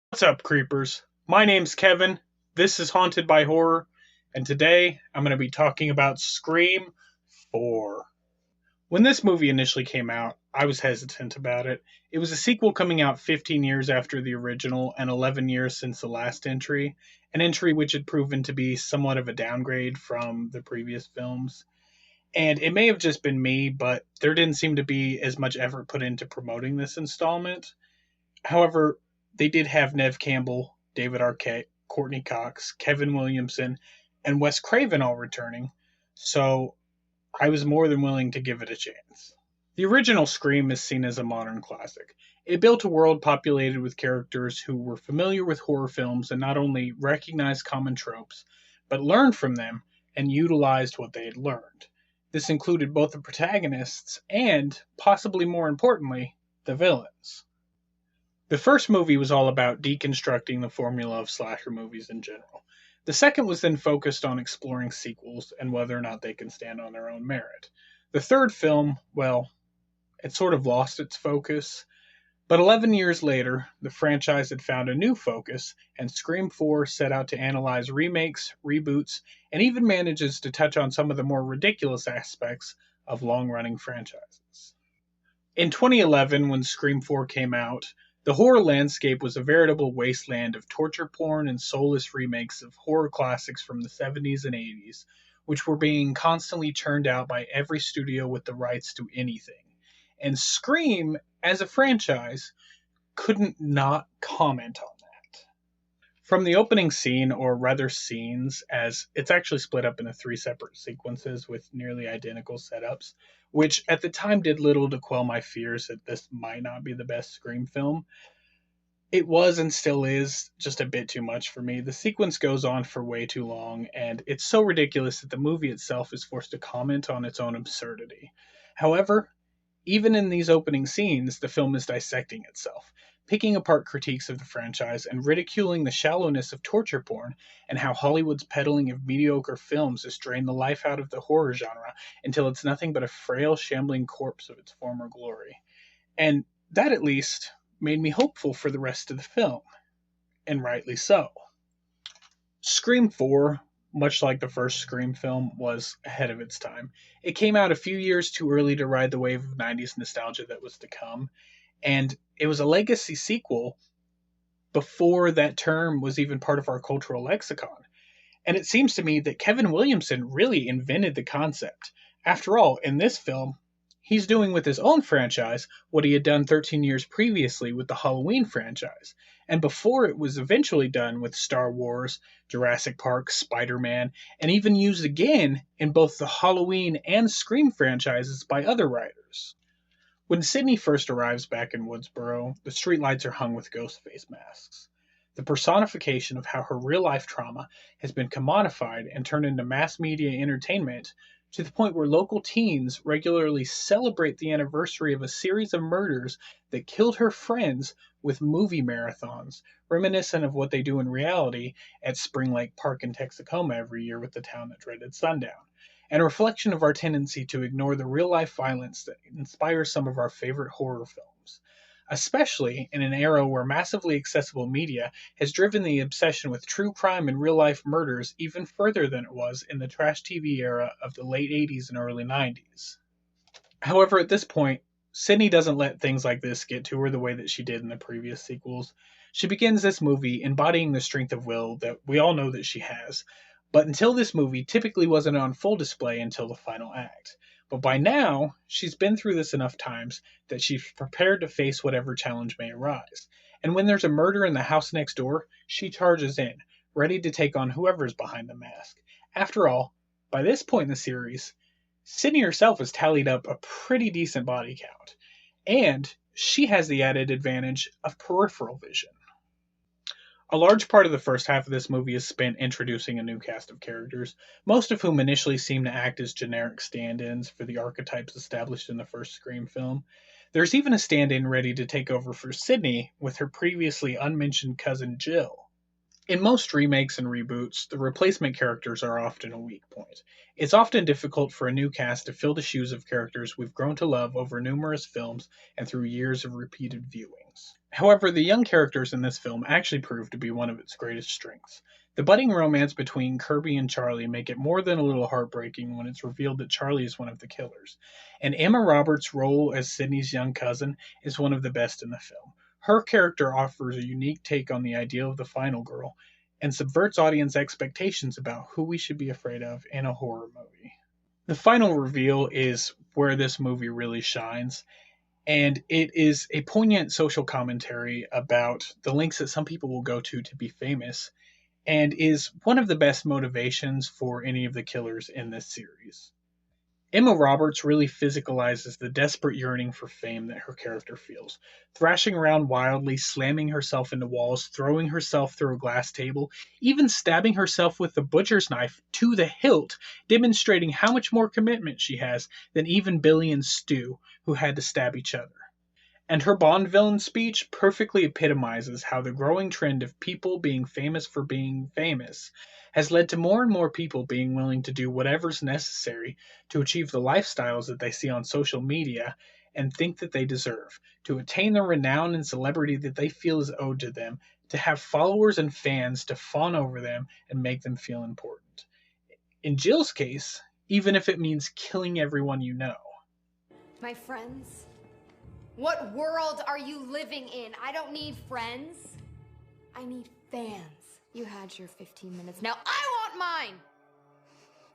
What's up, creepers? My name's Kevin. This is Haunted by Horror, and today I'm going to be talking about Scream 4. When this movie initially came out, I was hesitant about it. It was a sequel coming out 15 years after the original and 11 years since the last entry, an entry which had proven to be somewhat of a downgrade from the previous films. And it may have just been me, but there didn't seem to be as much effort put into promoting this installment. However, they did have Neve Campbell, David Arquette, Courtney Cox, Kevin Williamson, and Wes Craven all returning, so I was more than willing to give it a chance. The original Scream is seen as a modern classic. It built a world populated with characters who were familiar with horror films and not only recognized common tropes, but learned from them and utilized what they had learned. This included both the protagonists and, possibly more importantly, the villains. The first movie was all about deconstructing the formula of slasher movies in general. The second was then focused on exploring sequels and whether or not they can stand on their own merit. The third film, well, it sort of lost its focus, but 11 years later, the franchise had found a new focus, and Scream 4 set out to analyze remakes, reboots, and even manages to touch on some of the more ridiculous aspects of long-running franchises. In 2011, when Scream 4 came out, the horror landscape was a veritable wasteland of torture porn and soulless remakes of horror classics from the 70s and 80s, which were being constantly churned out by every studio with the rights to anything. And Scream, as a franchise, couldn't not comment on that. From the opening scene, or rather scenes, as it's actually split up into 3 separate sequences with nearly identical setups, which at the time did little to quell my fears that this might not be the best Scream film. It was and still is just a bit too much for me. The sequence goes on for way too long, and it's so ridiculous that the movie itself is forced to comment on its own absurdity. However, even in these opening scenes, the film is dissecting itself, picking apart critiques of the franchise and ridiculing the shallowness of torture porn and how Hollywood's peddling of mediocre films has drained the life out of the horror genre until it's nothing but a frail, shambling corpse of its former glory. And that, at least, made me hopeful for the rest of the film, and rightly so. Scream 4, much like the first Scream film, was ahead of its time. It came out a few years too early to ride the wave of 90s nostalgia that was to come, and it was a legacy sequel before that term was even part of our cultural lexicon. And it seems to me that Kevin Williamson really invented the concept. After all, in this film, he's doing with his own franchise what he had done 13 years previously with the Halloween franchise, and before it was eventually done with Star Wars, Jurassic Park, Spider-Man, and even used again in both the Halloween and Scream franchises by other writers. When Sydney first arrives back in Woodsboro, the streetlights are hung with ghost face masks. The personification of how her real-life trauma has been commodified and turned into mass media entertainment to the point where local teens regularly celebrate the anniversary of a series of murders that killed her friends with movie marathons, reminiscent of what they do in reality at Spring Lake Park in Texarkana every year with the town that dreaded sundown, and a reflection of our tendency to ignore the real-life violence that inspires some of our favorite horror films, especially in an era where massively accessible media has driven the obsession with true crime and real-life murders even further than it was in the trash TV era of the late 80s and early 90s. However, at this point, Sydney doesn't let things like this get to her the way that she did in the previous sequels. She begins this movie embodying the strength of will that we all know that she has, but until this movie typically wasn't on full display until the final act. But by now, she's been through this enough times that she's prepared to face whatever challenge may arise. And when there's a murder in the house next door, she charges in, ready to take on whoever's behind the mask. After all, by this point in the series, Sydney herself has tallied up a pretty decent body count. And she has the added advantage of peripheral vision. A large part of the first half of this movie is spent introducing a new cast of characters, most of whom initially seem to act as generic stand-ins for the archetypes established in the first Scream film. There's even a stand-in ready to take over for Sydney with her previously unmentioned cousin Jill. In most remakes and reboots, the replacement characters are often a weak point. It's often difficult for a new cast to fill the shoes of characters we've grown to love over numerous films and through years of repeated viewings. However, the young characters in this film actually prove to be one of its greatest strengths. The budding romance between Kirby and Charlie make it more than a little heartbreaking when it's revealed that Charlie is one of the killers. And Emma Roberts' role as Sydney's young cousin is one of the best in the film. Her character offers a unique take on the ideal of the final girl and subverts audience expectations about who we should be afraid of in a horror movie. The final reveal is where this movie really shines, and it is a poignant social commentary about the lengths that some people will go to be famous, and is one of the best motivations for any of the killers in this series. Emma Roberts really physicalizes the desperate yearning for fame that her character feels. Thrashing around wildly, slamming herself into walls, throwing herself through a glass table, even stabbing herself with the butcher's knife to the hilt, demonstrating how much more commitment she has than even Billy and Stu, who had to stab each other. And her Bond villain speech perfectly epitomizes how the growing trend of people being famous for being famous has led to more and more people being willing to do whatever's necessary to achieve the lifestyles that they see on social media and think that they deserve, to attain the renown and celebrity that they feel is owed to them, to have followers and fans to fawn over them and make them feel important. In Jill's case, even if it means killing everyone you know. My friends? What world are you living in? I don't need friends. I need fans. You had your 15 minutes. Now I want mine!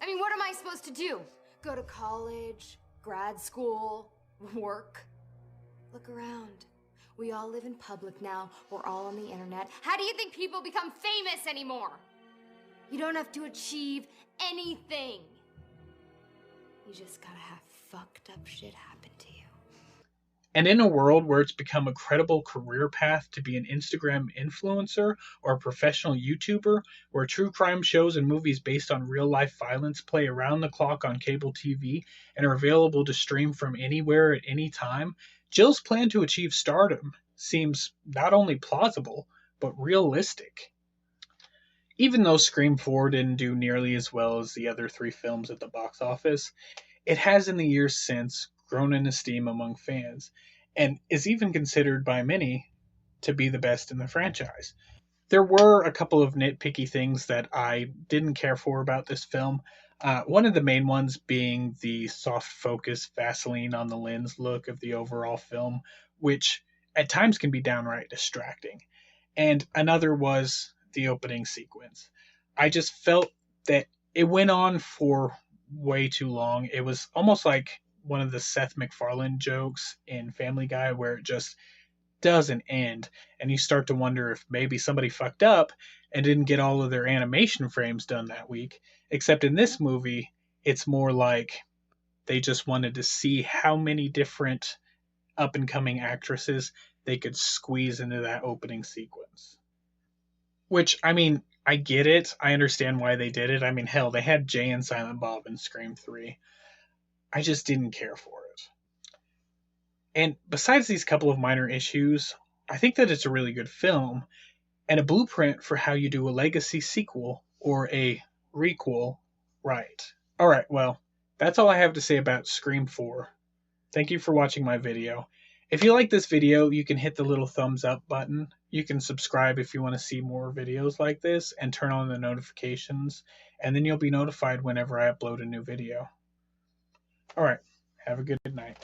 I mean, what am I supposed to do? Go to college, grad school, work? Look around. We all live in public now. We're all on the internet. How do you think people become famous anymore? You don't have to achieve anything. You just gotta have fucked up shit happen to you. And in a world where it's become a credible career path to be an Instagram influencer or a professional YouTuber, where true crime shows and movies based on real life violence play around the clock on cable TV and are available to stream from anywhere at any time, Jill's plan to achieve stardom seems not only plausible, but realistic. Even though Scream 4 didn't do nearly as well as the other three films at the box office, it has in the years since grown in esteem among fans, and is even considered by many to be the best in the franchise. There were a couple of nitpicky things that I didn't care for about this film. One of the main ones being the soft focus Vaseline on the lens look of the overall film, which at times can be downright distracting. And another was the opening sequence. I just felt that it went on for way too long. It was almost like one of the Seth MacFarlane jokes in Family Guy where it just doesn't end, and you start to wonder if maybe somebody fucked up and didn't get all of their animation frames done that week. Except in this movie, it's more like they just wanted to see how many different up and coming actresses they could squeeze into that opening sequence. Which, I mean, I get it. I understand why they did it. I mean, hell, they had Jay and Silent Bob in Scream 3. I just didn't care for it. And besides these couple of minor issues, I think that it's a really good film and a blueprint for how you do a legacy sequel or a requel right. Alright, well, that's all I have to say about Scream 4. Thank you for watching my video. If you like this video, you can hit the little thumbs up button. You can subscribe if you want to see more videos like this and turn on the notifications, and then you'll be notified whenever I upload a new video. Alright, have a good night.